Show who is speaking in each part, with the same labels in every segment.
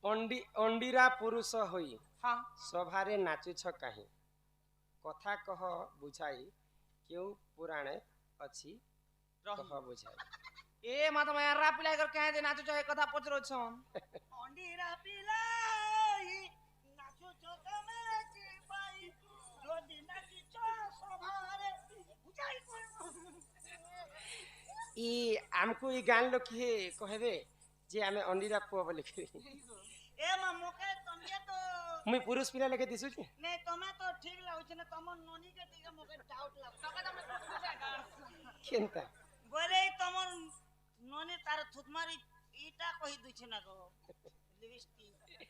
Speaker 1: अंडीरा पुरुष होई
Speaker 2: हाँ
Speaker 1: सभारे नाचुछ काहे कथा कह बुझाई क्यों पुराणे अछि कह बुझाई
Speaker 2: ए माता मैं रा पिलाई कर कहे दे नाचो चाहे कथा पचरो छन
Speaker 3: अंडीरा पिलाई नाचो चोकमे चिपाई रोदी नाची चो सभारे बुझाई
Speaker 1: ई हमको ई गान लोग के कहबे जे हमें अंडीरा पुआ बोले
Speaker 3: ए मोके तमे तो
Speaker 1: मुई पुरुष पिला लेके दिसु छी
Speaker 3: नहीं तमे तो ठीक लागछ ना तम नोनी के ठीक मोके डाउट लाग तका तमे
Speaker 1: केनता
Speaker 3: बोले तमर नोनी तार थुतमारी ईटा कहि दुछ ना गो लिपस्टिक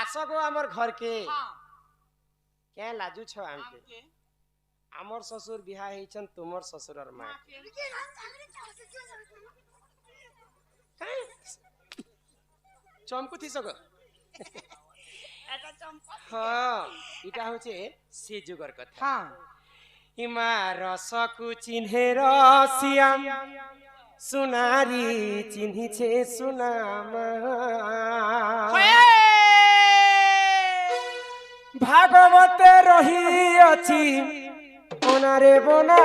Speaker 1: आसो गो हमर घर के
Speaker 2: हां
Speaker 1: क्या लाजू छ हमके हमर ससुर बिहा हेछन तुमर ससुर और मां चमकु थी सगो
Speaker 3: এটা চম্পা
Speaker 1: हाँ इटा होचे से जुगर कथा
Speaker 2: हां
Speaker 1: हिमा रसकु चिन्हेर सियाम सुनारी चिन्हि छे सुनामा भागवते रही अछि ओनारे बोना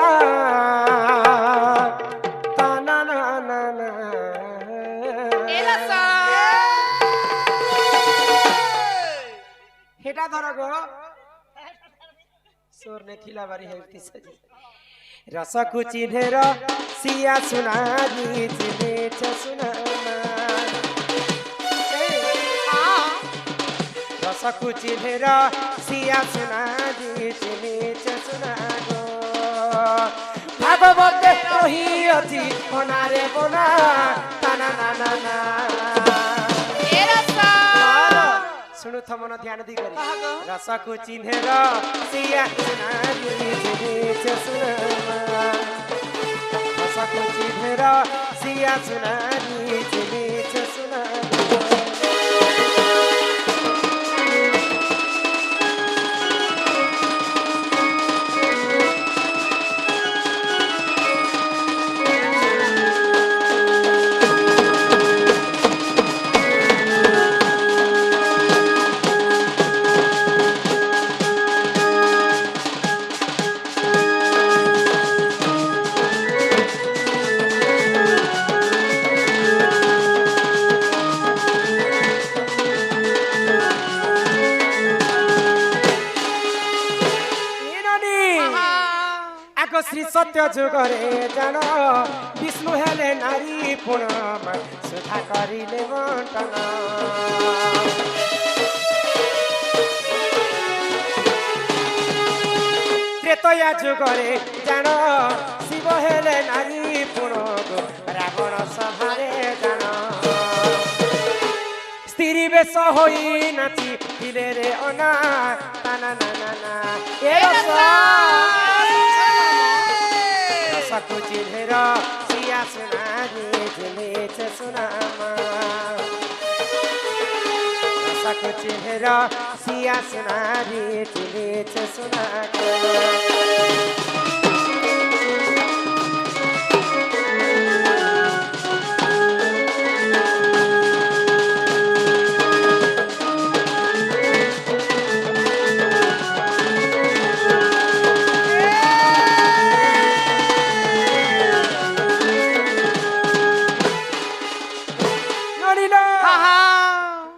Speaker 1: ताना ना ना ना
Speaker 2: एला सा
Speaker 1: हेटा धर गो सोर ने खिला बारी हेती सजी रसकु चिन्हेर सिया सुनारी चिन्हे छ सुनामा रसकु चिन्हेर सिया सुनारी चिन्हे छ सुनागो भागवते रही अछि ओनारे बोना ताना ना ना ना
Speaker 2: एला सा
Speaker 1: सुनु थमन ध्यान दी करी रसकु चिन्हेर सिया सुनारी चिन्हे छ सुनामा रसकु चिन्हेर सिया सुनारी चिन्हे छ सुनामा श्री सत्य जुगरे जान विष्णु हेले नारी पुनम सुधा करिले बंटन त्रेतया जुगरे जान शिव हेले नारी पुनम रावण सभारे जान स्त्री बेश होई नाची दिले रे अना ताना ना ना ना रसकु चिन्हेर सिया सुनारी चिन्हे छ सुनामा रसकु चिन्हेर सिया सुनारी चिन्हे छ सुनाको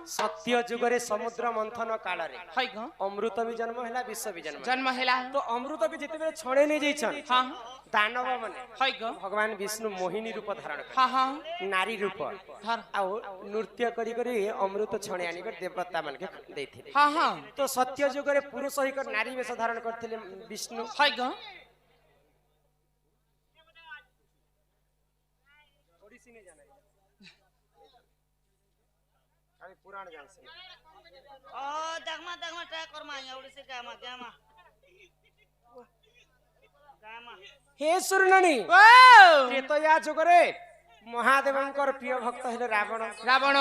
Speaker 1: सत्य जुगरे समुद्र मंथन काल रे
Speaker 2: हाय ग
Speaker 1: अमृत भी जन्म हैला विश्व भी
Speaker 2: जन्म हैला
Speaker 1: तो अमृत भी जेते बेले छणे नै जैछन
Speaker 2: हां
Speaker 1: दानव माने
Speaker 2: हाय ग
Speaker 1: भगवान विष्णु मोहिनी रूप धारण कर
Speaker 2: हां हां
Speaker 1: नारी रूप
Speaker 2: धर
Speaker 1: आ नृत्य करी करी अमृत छणे आनी कर देवता मन के देथिले
Speaker 2: हां हां
Speaker 1: तो सत्य जुगरे पुरुष ही कर नारी वेश धारण करथिले विष्णु
Speaker 2: हाय ग
Speaker 1: ओडिसी ने जाना अभी पुराण जान से
Speaker 3: ओ दगमा दगमा ट्राई कर मा एवढे से गामा गामा गामा
Speaker 1: हे सुरननी
Speaker 2: ओ
Speaker 1: त्रेतया जुगरे महादेवंकर प्रिय भक्त हेले रावण
Speaker 2: रावण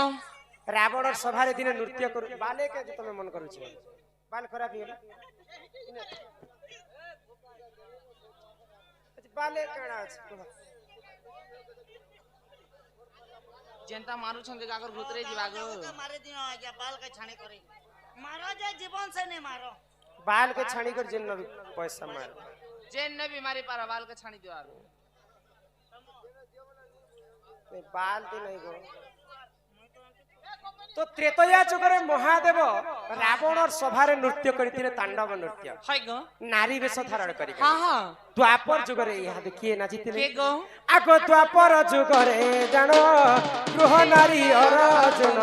Speaker 1: रावण सभारे दिन नृत्य करू बाले के तमे मन करू छ बाल खराब हिला बाले काणा छ
Speaker 2: जेनता मारू छन जे गागर भूतरे जीवा गो
Speaker 3: मारे दियो आज्ञा बाल के छाने करे मारो जे जीवन से नहीं मारो
Speaker 1: बाल के छाणी कर जिन भी पैसा मार
Speaker 2: जेन ने बीमारी पारा बाल के छानी दियो आरो
Speaker 1: बाल दे नहीं गो तो त्रेतया जुगरे महादेव रावण और सभारे नृत्य करथिले तांडव नृत्य
Speaker 2: हाय गो
Speaker 1: नारी वेश धारण करी
Speaker 2: हां हां
Speaker 1: द्वापर जुगरे यहाँ देखिए नाचिथिले
Speaker 2: के गो
Speaker 1: आगो द्वापर जुगरे जानो गृह नारी अर्जुन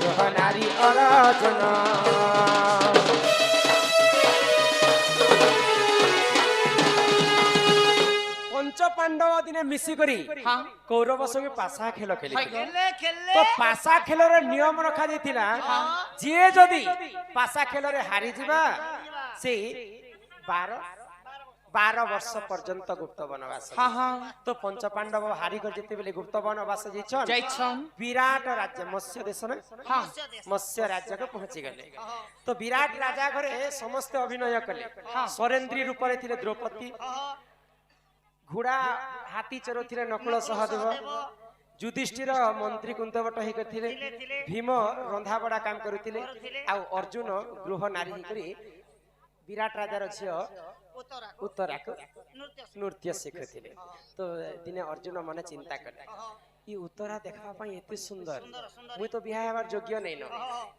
Speaker 1: गृह नारी अर्जुन पंच पांडव दिने मिसी करी
Speaker 2: हां
Speaker 1: कौरव संगे पासा खेल खेली
Speaker 3: खेले खेले
Speaker 1: तो पासा खेल रे नियम रखा जाइतिला जे जदी पासा खेल रे हारी जिबा से 12 वर्ष पर्यंत गुप्त वनवास
Speaker 2: हां हां
Speaker 1: तो पंच पांडव हारी कर जेते बेले गुप्त वनवास
Speaker 2: जाइछन
Speaker 1: विराट राज्य मत्स्य देश में
Speaker 2: हां
Speaker 1: मत्स्य राज्य को पहुंची गले तो विराट राजा घरे समस्त अभिनय कले सरेंद्री रूप रे थिले द्रौपदी घोड़ा हाथी चरोथिले नकुल सहदेव युधिष्ठिर मंत्री कुंतवट हे करथिले भीम रंधा बड़ा काम करुथिले आ अर्जुन गृह नारी करी विराट राजा रो झियो उत्तरा को नृत्य शिखथिले तो दिने अर्जुन मने चिंता करले ई उत्तरा देखबा पई एते सुंदर मुई तो बियाह हेबार योग्य नै न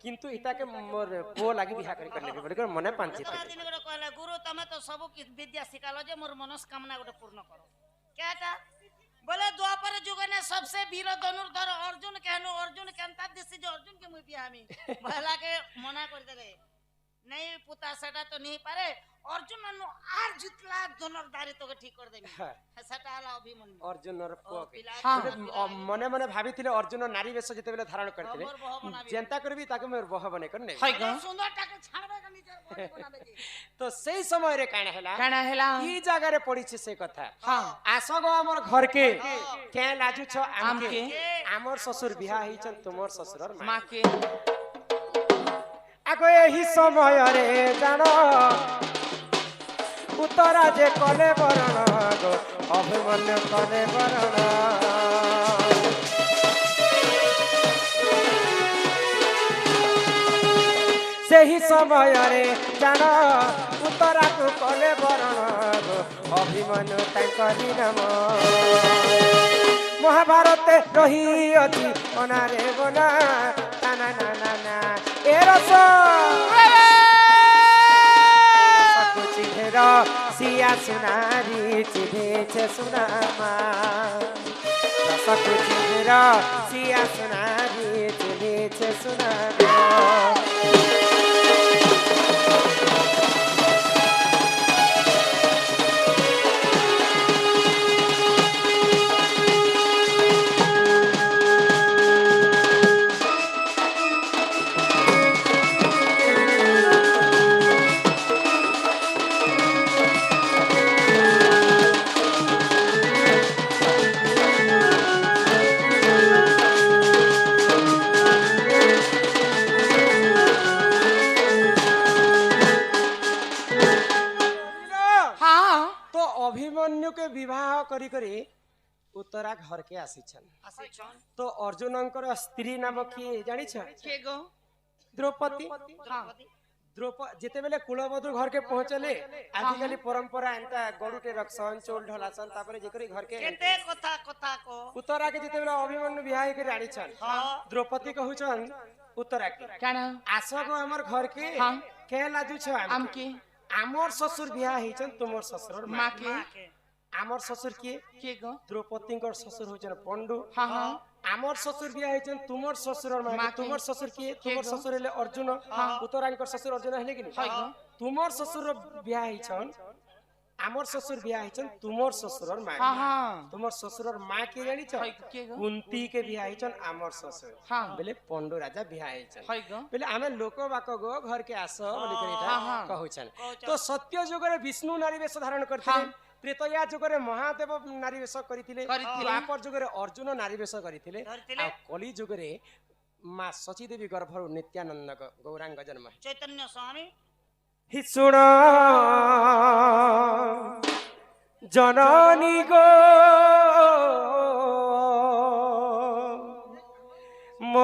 Speaker 1: किंतु इता के मोर पो लागि बियाह करी करले बोले कर मने पांचित
Speaker 3: दिन गोटे कहले गुरु तमे तो सब कि विद्या सिखालो जे मोर मनस्कामना गोटे पूर्ण करो केटा बोले द्वापर जुग ने सबसे वीर धनुर्धर अर्जुन कहनो अर्जुन केनता दिसि जे अर्जुन के मुई बियाहमी भला के मना कर देले नहीं पुता सेटा तो नहीं पारे अर्जुन नु आर जितला धनुर्धारी तो के ठीक कर देमी सेटा हला अभिमन्यु
Speaker 1: अर्जुन र पो मने मने भाबिथिले अर्जुन नारी वेश जते बेले धारण करथिले जनता करबी ताके मोर बह बने करने
Speaker 2: हाय गो
Speaker 3: सुंदर टाके छाड़बे के नीचे बॉडी बनाबे जी
Speaker 1: तो सही समय रे काना हैला ई जगह रे पड़ी छे से कथा
Speaker 2: हां
Speaker 1: आसो गो हमर घर के के लाजू छ आमके हमर ससुर बियाह हिचन तुमर ससुरर
Speaker 2: मां के
Speaker 1: आगो एही समय रे जानो उत्तरा जे कले बरण गो अभिमन्यु कले बरण सेही समय रे जानो उत्तरा को कले बरण गो अभिमन्यु तांकरी नाम महाभारत रही अति अनारे बना ताना ना ना ना एरस चिढ़ेर सिया सुनारी चिढ़े छे सुनामा रसकु चिढ़ेर सिया सुनारी चिढ़े छे सुनामा अभिमन्यु के विवाह करी करी उत्तरा घर के आसीछन तो अर्जुनंकर स्त्री नाम किए जानि छ
Speaker 2: के गो
Speaker 1: द्रौपदी
Speaker 2: हां
Speaker 1: द्रौपदी जेते बेले कुलवधु घर के पहुंचले आजिकली परंपरा एंता गडुटे रखसन चोल ढलासन तापरे जेकरी घर के
Speaker 3: केते कथा को
Speaker 1: उत्तरा के जेते बेले अभिमन्यु विवाह करी आनी छन द्रौपदी कहउछन उत्तरा के
Speaker 2: काना
Speaker 1: आसो गो हमर घर के के लाजू छ
Speaker 2: आम के
Speaker 1: आमर ससुर बियाह हिचन तुमर ससुर
Speaker 2: मां के
Speaker 1: आमर ससुर के गो द्रौपदींकर ससुर होचन पंडु
Speaker 2: हां हां
Speaker 1: आमर ससुर बियाह हिचन तुमर ससुर मां तुमर ससुर के तुमर ससुर हेले अर्जुन उत्तरांकर ससुर अर्जुन हेले कि तुमर ससुर बियाह हिचन आमर ससुर बियाह हिचन तुमर ससुर मां
Speaker 2: हां हां
Speaker 1: तुमर ससुर मां के जानि छ कुंती के बियाह हिचन आमर ससुर
Speaker 2: हां
Speaker 1: बेले पंडु राजा बियाह हिचन
Speaker 2: हाय गो
Speaker 1: बेले आमे लोक बाक गो घर के आस बोली करिता कहउछन तो सत्य जुग रे विष्णु नारी वेश धारण करथिले त्रेतया जुग रे महादेव नारी वेश करिथिले द्वापर जुग रे अर्जुन नारी वेश करिथिले आ कली जुग रे मां सची देवी गर्भरु नित्यानंद गौरांग जन्म
Speaker 3: चैतन्य स्वामी
Speaker 1: हि सुण जननी गो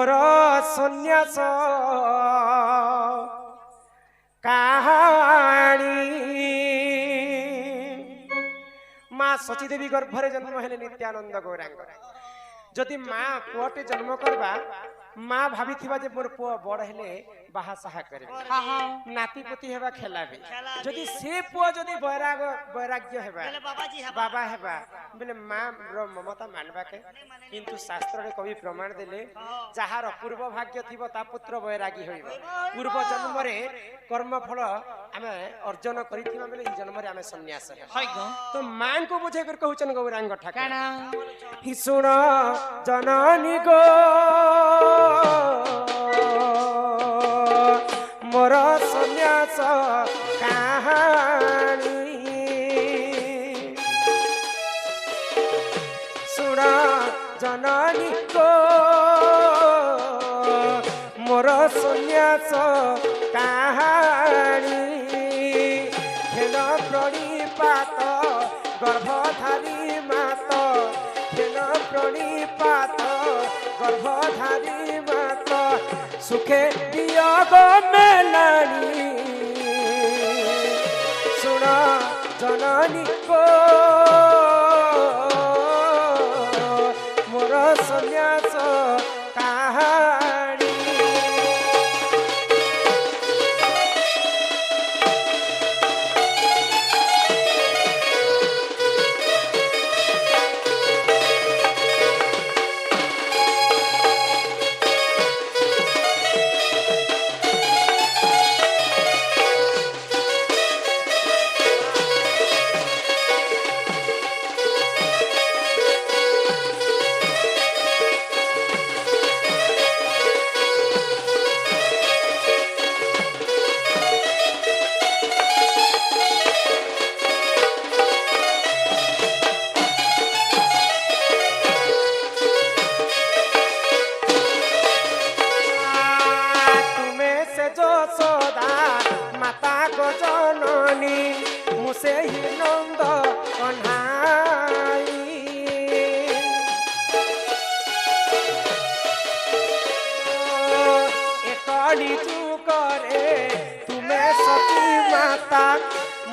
Speaker 1: मोर सन्यास कहानी माँ सचीदेवी गर्भरे जन्म हेले नित्यानंद गौरांग जदि माँ पुअटे जन्म करबा माँ भाभी जे मोर पुआ बड़ हेले बाहा साहा करे
Speaker 2: हाँ हाँ
Speaker 1: नाती पोती हेबा खेलाबे
Speaker 3: खेलाबे।
Speaker 1: जदि से पुआ जदि वैराग्य हेबा
Speaker 3: बोले बाबाजी हेबा।
Speaker 1: बाबा हेबा बोले माँ रो ममता मानबा के किंतु शास्त्र रे कवि प्रमाण देले जहार पूर्व भाग्य थिबो ता पुत्र वैरागी होइबो पूर्व जन्म रे कर्म फल आमे अर्जन करिथिबा बेले ई जन्म रे आमे सन्यास हे
Speaker 2: हाय गो
Speaker 1: तो मां को बुझे कर कहउचन गौरांग ठाकुर
Speaker 2: काना
Speaker 1: हि सुन जननी गो मोर सन्यास कहानी सुन जननी गो मोर सन्यास कहानी खेल प्रणिपात गर्भधारी मात खेल प्रणिपात गर्भधारी मात सुखे वियोग मेलानी सुन जननी को मोर सन्यास कहानी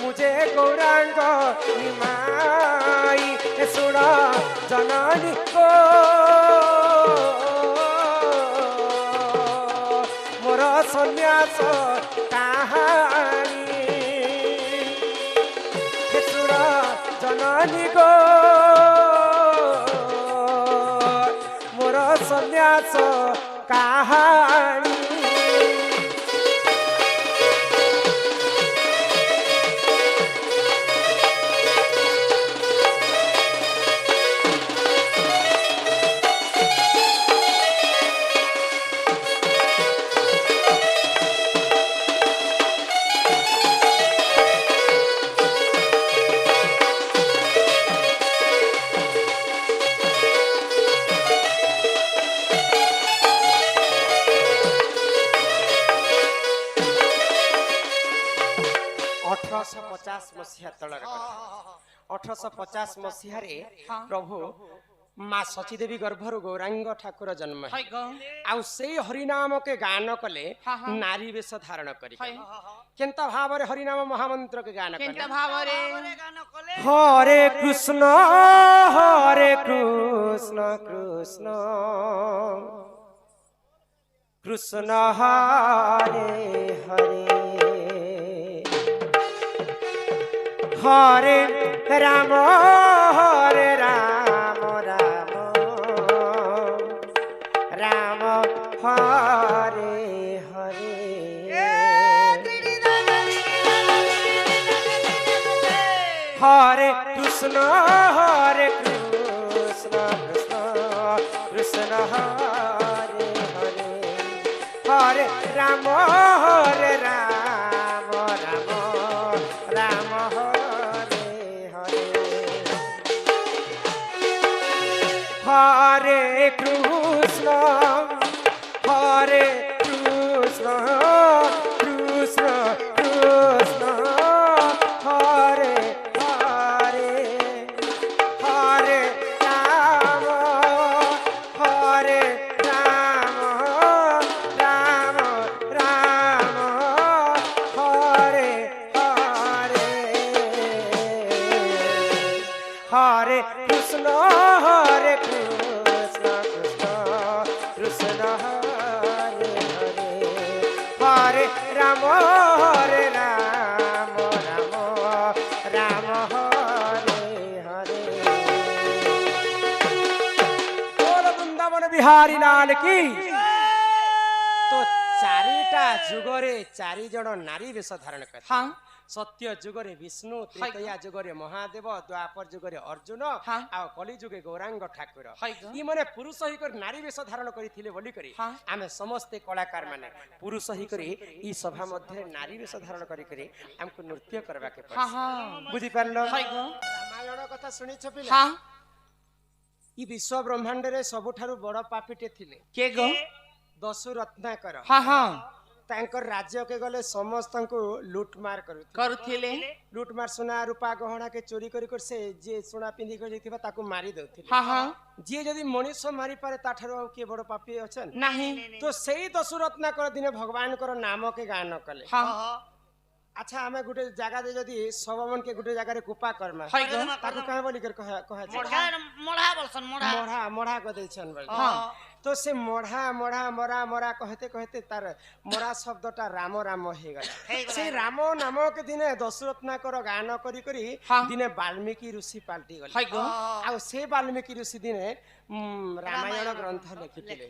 Speaker 1: मुझे गौरांग निमाई सुन जननी को मोर सन्यास कहानी सुन जननी को मोर सन्यास कहानी 1850 मसीहा तलर 1850 मसीहा रे प्रभु माँ सचीदेवी गर्भर गौरांग ठाकुर जन्म आउ से हरिनाम के गान कले नारी वेश धारण करी केंता भाव रे हरिनाम महामंत्र के गान कले हरे कृष्ण कृष्ण कृष्ण हरे हरे हरे राम राम हरे हरे हरे कृष्ण कृष्ण कृष्ण हरे हरे राम राम हरे हरे कृष्ण कृष्ण कृष्ण हरे हरे हरे राम হরে রাম হরে রাম রাম রাম হরে হরে। बोल वृंदावन बिहारी लाल की। तो चारिटा जुगरे चारि जण नारी वेश धारण करते।
Speaker 2: हाँ
Speaker 1: सत्य जुगरे विष्णु, त्रेतया जुगरे महादेव, द्वापर जुगरे अर्जुन
Speaker 2: हाँ।
Speaker 1: आ कली जुगे गौरांग ठाकुर।
Speaker 2: हाय ग।
Speaker 1: ई माने पुरुष ही कर नारी वेश धारण करिथिले बोली करी
Speaker 2: हाँ।
Speaker 1: आमे समस्त कलाकार माने पुरुष ही करी ई सभा मध्ये नारी वेश धारण करी करी हमको नृत्य करबा के
Speaker 2: हाँ
Speaker 1: पड़े।
Speaker 2: हाँ
Speaker 1: बुझि पारलो?
Speaker 2: हाय ग।
Speaker 1: रामायण कथा सुनि छपिला।
Speaker 2: हाँ
Speaker 1: ई विश्व ब्रह्मांड रे सबुठारु बड़ पापीटे थिले
Speaker 2: के गो
Speaker 1: दशु रत्नाकर।
Speaker 2: हाँ हाँ
Speaker 1: तांकर राज्य के गले समस्त को लूटमार करुथिले।
Speaker 2: करुथिले
Speaker 1: लूटमार सुना रूपा गहना के चोरी करी कर से जे सुना पिंधी कर जैथिबा ताकू मारी दउथिले।
Speaker 2: हाँ हाँ
Speaker 1: जे जदी मनुष्य मारी पारे ताठारो आ के बड़ पापी अछन।
Speaker 2: नहीं
Speaker 1: तो सेही दशु रत्नाकर दिने भगवान कर नाम के गान कले।
Speaker 2: हाँ
Speaker 1: अच्छा हमें गुटे जगह दे जदी सबमन के गुटे जगह रे कुपा करमा
Speaker 2: हाय ग।
Speaker 1: ताकू कहे बोली कर कहा कहा
Speaker 3: मोढ़ा बोलसन मोढ़ा
Speaker 1: मोढ़ा मोढ़ा को दैछन बोली।
Speaker 2: हाँ
Speaker 1: तो से मोढ़ा मोढ़ा मरा मरा कहते कहते तार मोरा शब्दटा राम राम हे गला। से राम नाम के दिने दशरत्नाकर गान करी करी
Speaker 2: हाँ।
Speaker 1: दिने वाल्मीकि ऋषि पाल्टी गले।
Speaker 2: हाय ग।
Speaker 1: आ से वाल्मीकि ऋषि दिने रामायण ग्रंथ लिखिथिले।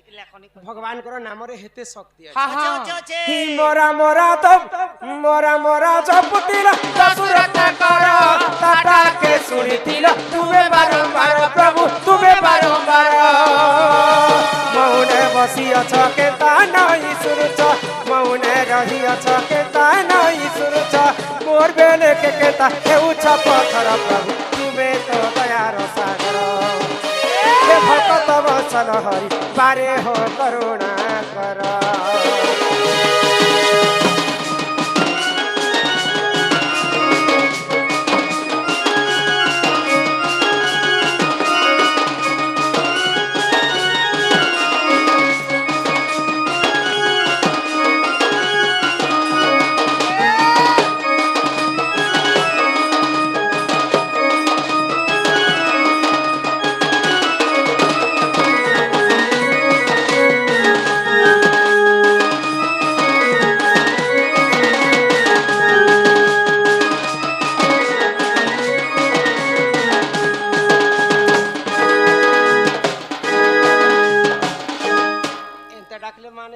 Speaker 1: भगवान कर नाम रे हेते शक्ति अछि।
Speaker 2: हाँ हाँ
Speaker 1: ही मोरा मोरा मोरा जपुतिला दशरत्नाकर ताता के सुनितिला तुमे बारंबार प्रभु तुमे बारंबार मौने बसी अछ के ता नहीं सुरुच मौने रही अछ के ता नहीं सुरुच मोर बेले के केता हेउछ पत्थर प्रभु तुमे तो दयार सागर हे भक्त वचन हरि बारे हो करुणा कर।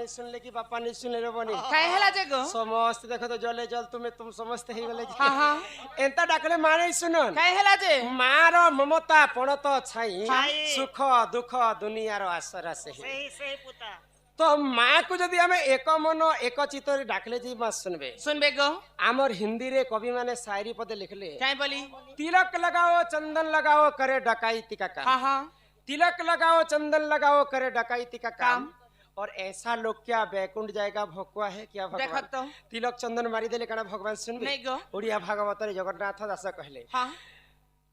Speaker 1: सुनले कि बापा नहीं सुनले रे बनी
Speaker 2: काय हला जे गो
Speaker 1: समस्त देखो तो जले जल तुम समस्त हे गले।
Speaker 2: हाँ हाँ
Speaker 1: एंता डाकले माने सुनन
Speaker 2: काय हला जे
Speaker 1: मार ममता पणत छाई
Speaker 3: छाई।
Speaker 1: सुख दुख दुनिया रो आसरा से
Speaker 3: सही सही पुता
Speaker 1: तो माँ को जदि हमें एक मन एक चित्त डाकले जी बात सुनबे
Speaker 2: सुनबे गो
Speaker 1: आमर हिंदी रे कवि माने शायरी पदे लिखले
Speaker 2: काय बोली
Speaker 1: तिलक लगाओ चंदन लगाओ करे डकाइती का काम।
Speaker 2: हाँ हाँ
Speaker 1: तिलक लगाओ चंदन लगाओ करे डकाइती का काम। और ऐसा लोग क्या बैकुंठ जाएगा भोकुआ है क्या भगवान
Speaker 2: देखत तो
Speaker 1: तिलक चंदन मारी देले काना भगवान सुनबे
Speaker 2: नहीं गो
Speaker 1: ओडिया भागवत रे जगन्नाथ दास कहले
Speaker 2: हाँ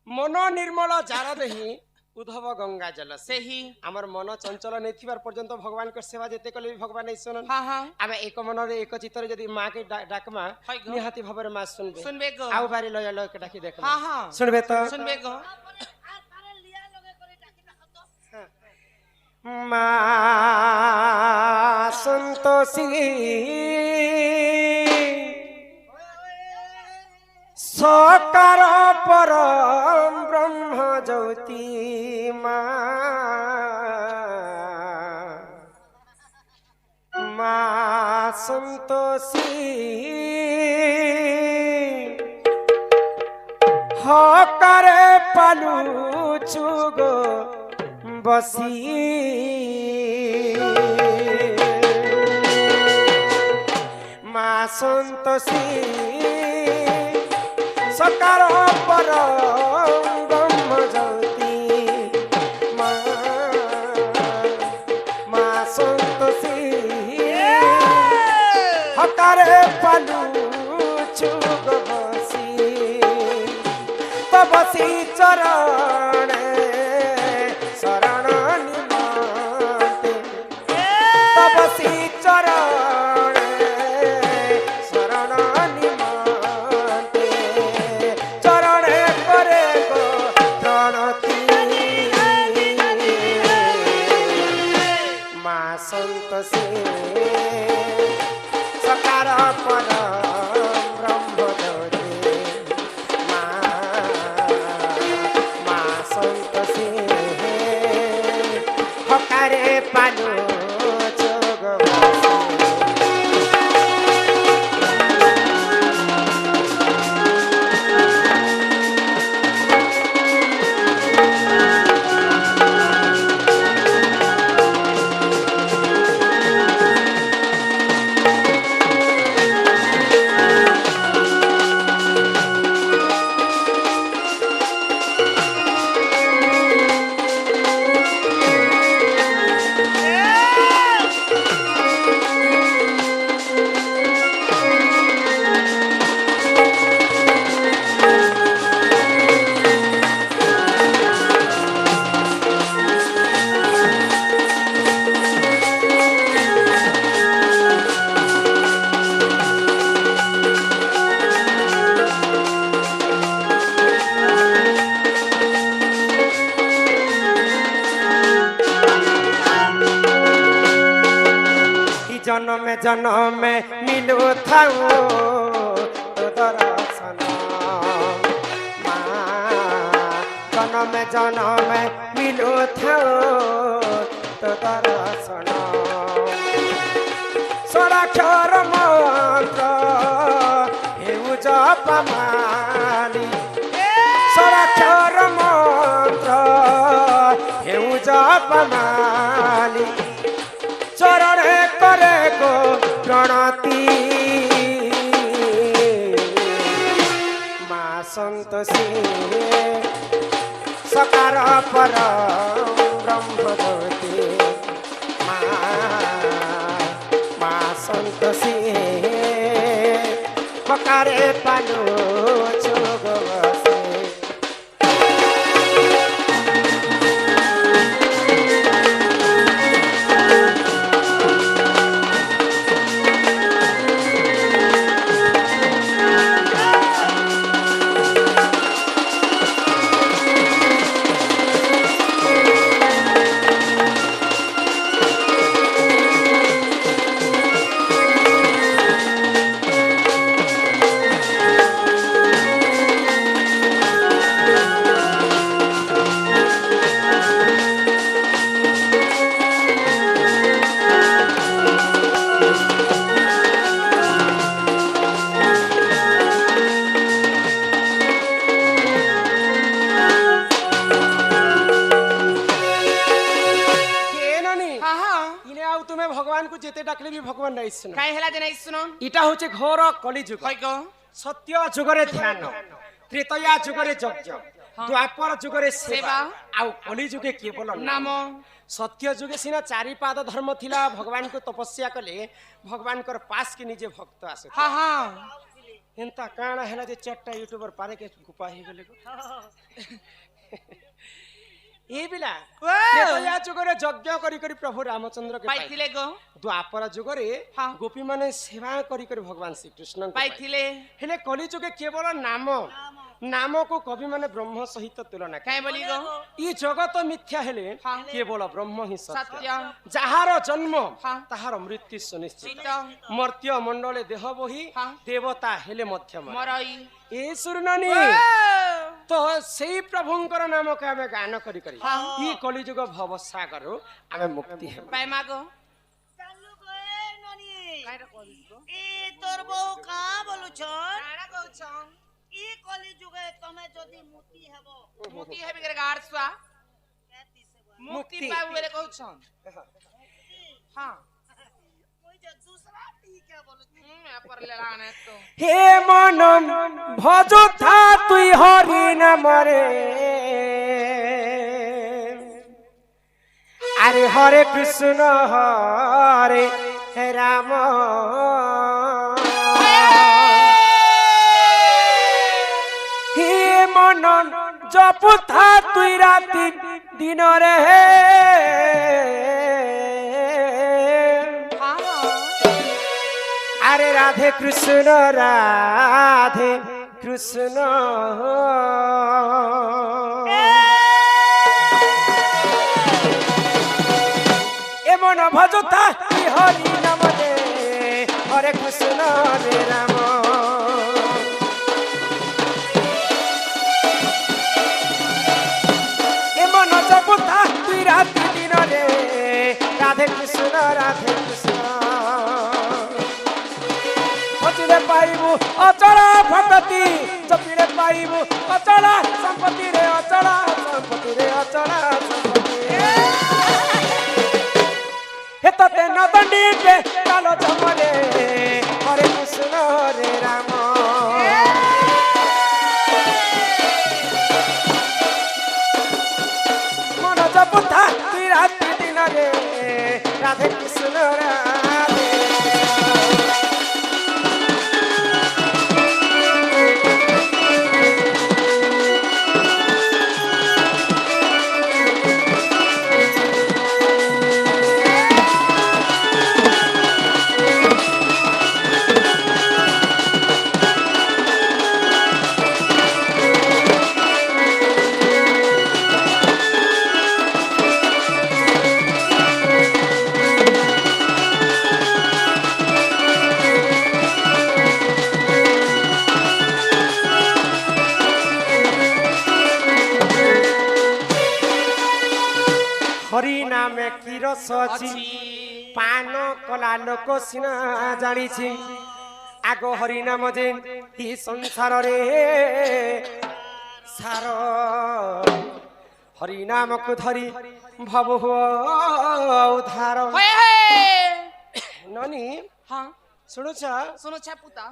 Speaker 1: मन निर्मल जार देही उद्धव गंगा जल
Speaker 2: से ही
Speaker 1: हमर मन चंचल नहीं थिबार पर्यंत भगवान के सेवा जेते कले भी भगवान नहीं सुनन।
Speaker 2: हाँ हाँ
Speaker 1: आबे एक मन रे एक चित्त रे जदी मां के डाकमा
Speaker 2: हाय गो।
Speaker 1: निहाती भबर मां सुनबे
Speaker 2: सुनबे गो
Speaker 1: आउ बारी लय लय के डाकी देख
Speaker 2: हाँ हाँ
Speaker 1: सुनबे तो
Speaker 2: सुनबे गो
Speaker 3: तारे लिया लगे करे टाकी ना खतो
Speaker 1: मां संतोषी सकार परम ब्रह्म ज्योति मां संतोषी हकारे पालू चुगो बसी मां संतोषी सकार परम ब्रह्म ज्योति मां संतोषी हकारे पालू चुग बसी बसी चरण शरण निमते बसी चरण शरण निमते चरण करे गो प्रणति मां संतोषी परम ब्रह्म ज्योति माँ संतोषी हकारे पालो जोगवासी जन्म जन्म मिलू थाऊ तो दर्शन जन्म जन्म मिलू थाऊ तो दर्शन सोराक्षर मंत्र हेउ जपमाली सोराक्षर मंत्र हेउ जपमाली चरण करे गो प्रणति माँ संतोषी सकार परम ब्रह्म ज्योति माँ संतोषी हकारे पालो जोगवासी भगवान को जेते डाकले भी भगवान नहीं सुनो
Speaker 2: काहे हला जे नहीं सुनो
Speaker 1: इटा होचे घोर कली जुग
Speaker 2: कई को
Speaker 1: सत्य जुगरे ध्यान त्रेतया जुगरे यज्ञ द्वापर जुगरे सेवा आउ कली जुगे केवल
Speaker 2: नाम
Speaker 1: सत्य जुगे सिना चारि पाद धर्म थिला भगवान को तपस्या कले भगवान कर पास के निजे भक्त आसे
Speaker 2: हां हां
Speaker 1: एंता काना हला जे चट्टा यूट्यूबर पारे के गुपा हे गेले को ए बिला त्रेतया जुगरे यज्ञ करी करी प्रभु रामचंद्र के
Speaker 2: पाइथिले गो
Speaker 1: द्वापर जुगरे गोपी माने सेवा करी करी भगवान श्री कृष्ण
Speaker 2: पाइथिले
Speaker 1: हेले कली जुगे केवल नाम नाम को कवि माने ब्रह्म सहित तुलना
Speaker 2: काहे बोली गो
Speaker 1: ई जगत मिथ्या हेले केवल ब्रह्म ही सत्य
Speaker 2: सत्य
Speaker 1: जहार जन्म ताहार मृत्यु सुनिश्चित मर्त्य मंडले देह बही देवता हेले मध्यम
Speaker 2: मरई
Speaker 1: ए सुरनानी तो सेई प्रभुंकर नाम के हमें गान करी करी ई कली जुग भव सागर हमें मुक्ति है
Speaker 2: पाए मागो
Speaker 3: चालू गए ननी काहे करिस गो ए तोर बो का बोलु छन
Speaker 2: काना कहू छन
Speaker 3: ई कली जुगे तमे जदी मुक्ति हेबो
Speaker 2: मुक्ति हेबे करे गारसुआ
Speaker 3: केती से
Speaker 2: मुक्ति पाए बेले कहू छन हां
Speaker 3: कोई जे दूसरा ती के बोलु
Speaker 2: मैं पर ले लाने तो
Speaker 1: हे मनम भजो था तुई हरि नाम रे अरे हरे कृष्ण हरे राम हे मनम जप था तुई राति दिन रे अरे राधे कृष्ण ए मन भजता हरि नाम रे हरे কৃষ্ণ রে রাম এ মন জপুতা তুই রাতি দিন রে রাধে কৃষ্ণ খোঁজিলে পাইবু অচল ভকতি জপিলে পাইবু অচল সম্পত্তি রে অচল সম্পত্তি রে অচল সম্পত্তি হে ততে নদণ্ডী পে কালো জমরে হরে কৃষ্ণ রে রাম মন জপুতা তুই রাতি দিন রে রাধে কৃষ্ণ রাধে হরি নামে কি রস ଅଛି পান কলা লোক সিনা জানিছি আগ হরি নাম যে ই সংসারে সার হরি নামକୁ ধরি ভব উদ্ধার
Speaker 2: हे
Speaker 1: ননি
Speaker 2: हाँ
Speaker 1: শুনুছ
Speaker 2: सुनो छे पुता